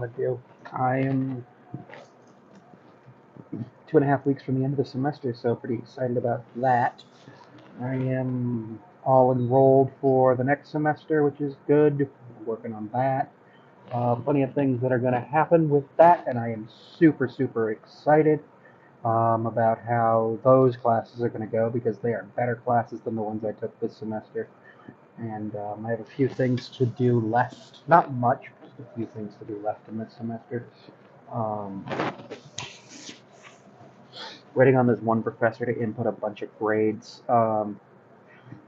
want to do. I am 2.5 weeks from the end of the semester, so pretty excited about that. I am all enrolled for the next semester, which is good. I'm working on that. Plenty of things that are going to happen with that, and I am super, super excited about how those classes are going to go because they are better classes than the ones I took this semester. And I have a few things to do left. Not much, just a few things to do left in this semester. Um, Waiting on this one professor to input a bunch of grades.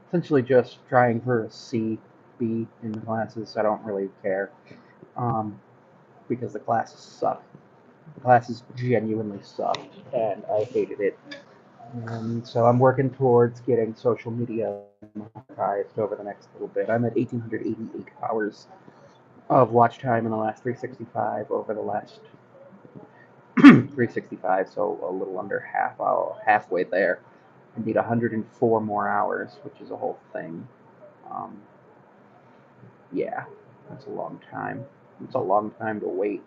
Essentially just trying for a C, B in the classes. I don't really care because the classes suck. The classes genuinely sucked, and I hated it. And so I'm working towards getting social media monetized over the next little bit. I'm at 1,888 hours of watch time in the last 365 over the last 365, so a little under halfway there. I need 104 more hours, which is a whole thing. Um, yeah, that's a long time. It's a long time to wait.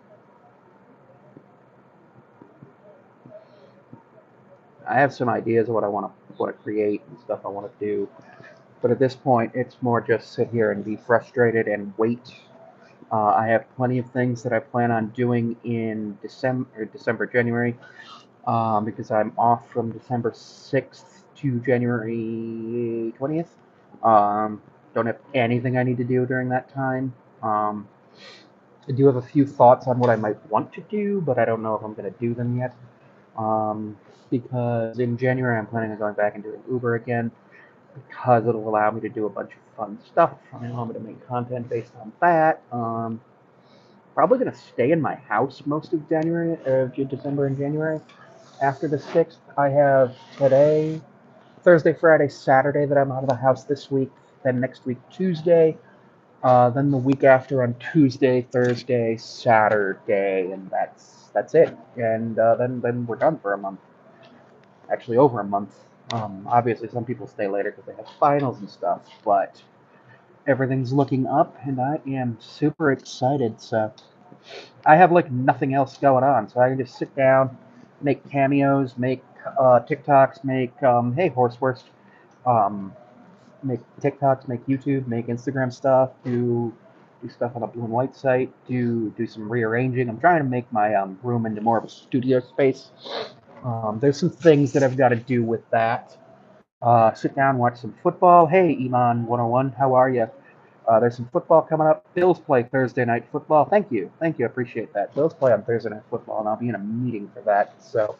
I have some ideas of what I want to create and stuff I want to do, but at this point, it's more just sit here and be frustrated and wait. I have plenty of things that I plan on doing in January, because I'm off from December 6th to January 20th. Don't have anything I need to do during that time. I do have a few thoughts on what I might want to do, but I don't know if I'm going to do them yet. Because in January I'm planning on going back and doing Uber again, because it'll allow me to do a bunch of fun stuff. I want me to make content based on that. Probably going to stay in my house most of December and January. After the 6th, I have today, Thursday, Friday, Saturday that I'm out of the house this week. Then next week, Tuesday. Then the week after on Tuesday, Thursday, Saturday, and that's it. And then we're done for a month. Actually, over a month. Obviously, some people stay later because they have finals and stuff, but everything's looking up, and I am super excited. So I have like nothing else going on, so I can just sit down, make cameos, make TikToks, make hey Horsewurst, make TikToks, make YouTube, make Instagram stuff, do stuff on a blue and white site, do some rearranging. I'm trying to make my room into more of a studio space. There's some things that I've got to do with that. Sit down, watch some football. Hey, Iman 101, how are you? There's some football coming up. Bills play Thursday night football. Thank you, I appreciate that. Bills play on Thursday night football, and I'll be in a meeting for that. So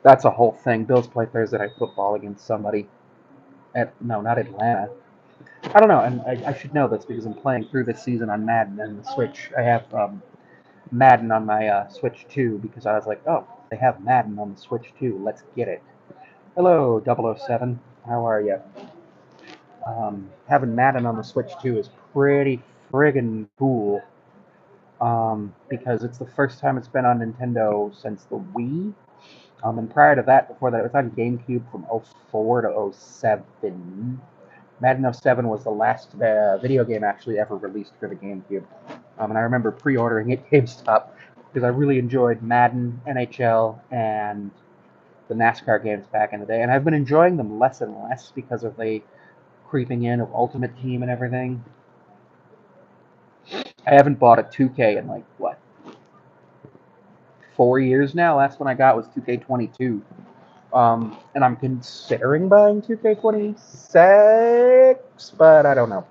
that's a whole thing. Bills play Thursday night football against somebody. Not Atlanta. I don't know, and I should know this because I'm playing through this season on Madden and the Switch. I have Madden on my Switch too because I was like, oh, they have Madden on the Switch too. Let's get it. Hello, 007. How are you? Having Madden on the Switch too is pretty friggin' cool. Because it's the first time it's been on Nintendo since the Wii. And prior to that, before that, it was on GameCube from 04 to 07. Madden 07 was the last video game actually ever released for the GameCube. And I remember pre-ordering it at GameStop because I really enjoyed Madden, NHL, and the NASCAR games back in the day. And I've been enjoying them less and less because of the creeping in of Ultimate Team and everything. I haven't bought a 2K in like, what, 4 years now? Last one I got was 2K22. And I'm considering buying 2K26, but I don't know.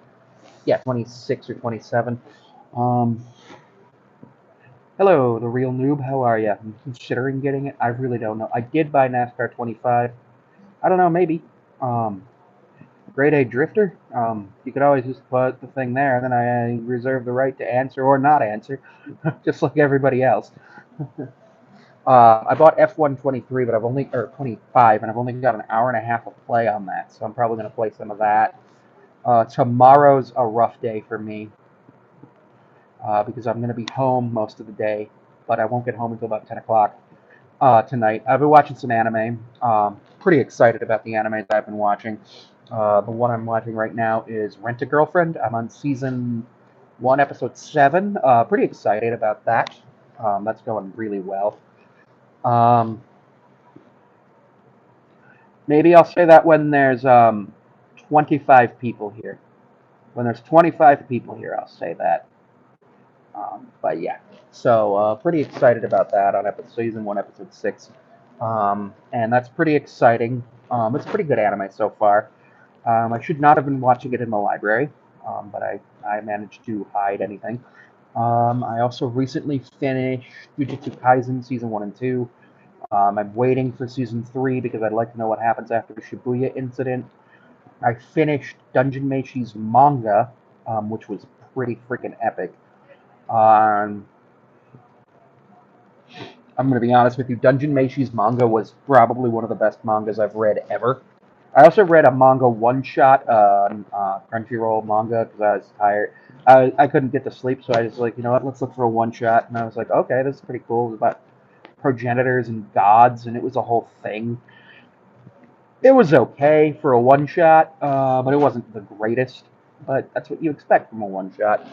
Yeah, 26 or 27. Hello, the real noob. How are you? I'm considering getting it. I really don't know. I did buy NASCAR 25. I don't know, maybe. Grade A Drifter. You could always just put the thing there, and then I reserve the right to answer or not answer, just like everybody else. I bought F123, but 25, and I've only got an hour and a half of play on that, so I'm probably going to play some of that. Tomorrow's a rough day for me because I'm going to be home most of the day, but I won't get home until about 10 o'clock tonight. I've been watching some anime. Pretty excited about the anime that I've been watching. The one I'm watching right now is Rent-A-Girlfriend. I'm on season 1, episode 7. Pretty excited about that. That's going really well. Maybe I'll say that when there's 25 people here. When there's 25 people here, I'll say that. But yeah, so pretty excited about that on season 1, episode 6. And that's pretty exciting. It's a pretty good anime so far. I should not have been watching it in the library, but I managed to hide anything. I also recently finished Jujutsu Kaisen season 1 and 2. I'm waiting for season 3 because I'd like to know what happens after the Shibuya incident. I finished Dungeon Meishi's manga, which was pretty freaking epic. I'm going to be honest with you, Dungeon Meishi's manga was probably one of the best mangas I've read ever. I also read a manga one-shot on Crunchyroll manga because I was tired. I couldn't get to sleep, so I was like, you know what, let's look for a one-shot. And I was like, okay, this is pretty cool. It was about progenitors and gods, and it was a whole thing. It was okay for a one-shot, but it wasn't the greatest. But that's what you expect from a one-shot.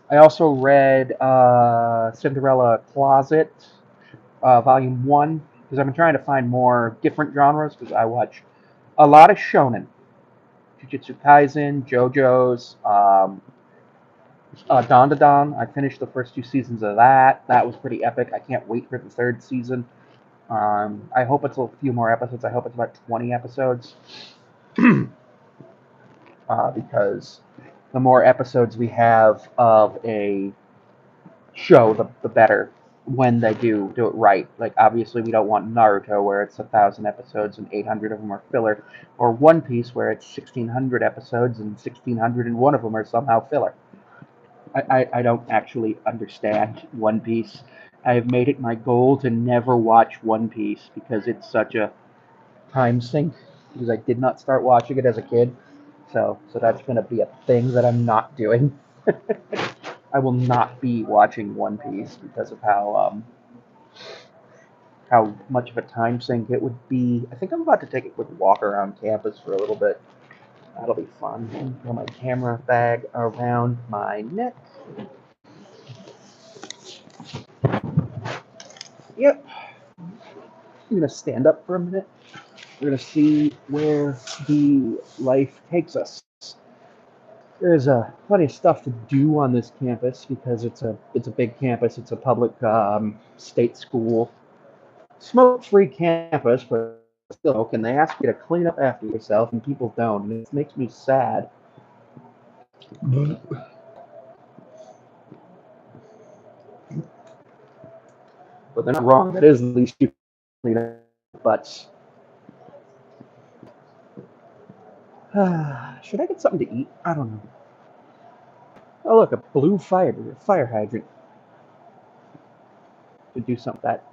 I also read Cinderella Closet, Volume 1, because I've been trying to find more different genres, because I watch a lot of shonen. Jujutsu Kaisen, JoJo's, Dandadan. I finished the first 2 seasons of that. That was pretty epic. I can't wait for the 3rd season. I hope it's a few more episodes. I hope it's about 20 episodes. Because the more episodes we have of a show, the better when they do it right. Like, obviously, we don't want Naruto, where it's 1,000 episodes and 800 of them are filler, or One Piece, where it's 1,600 episodes and 1,601 of them are somehow filler. I don't actually understand One Piece. I have made it my goal to never watch One Piece because it's such a time sink, because I did not start watching it as a kid. So that's going to be a thing that I'm not doing. I will not be watching One Piece because of how much of a time sink it would be. I think I'm about to take a quick walk around campus for a little bit. That'll be fun. Throw my camera bag around my neck. Yep. I'm gonna stand up for a minute. We're gonna see where the life takes us. There's plenty of stuff to do on this campus because it's a big campus. It's a public state school, smoke-free campus, but still, and they ask you to clean up after yourself, and people don't, and it makes me sad. But they're not wrong. That is the least you clean up butts. Should I get something to eat? I don't know. Oh, look, a blue fire hydrant. To do something that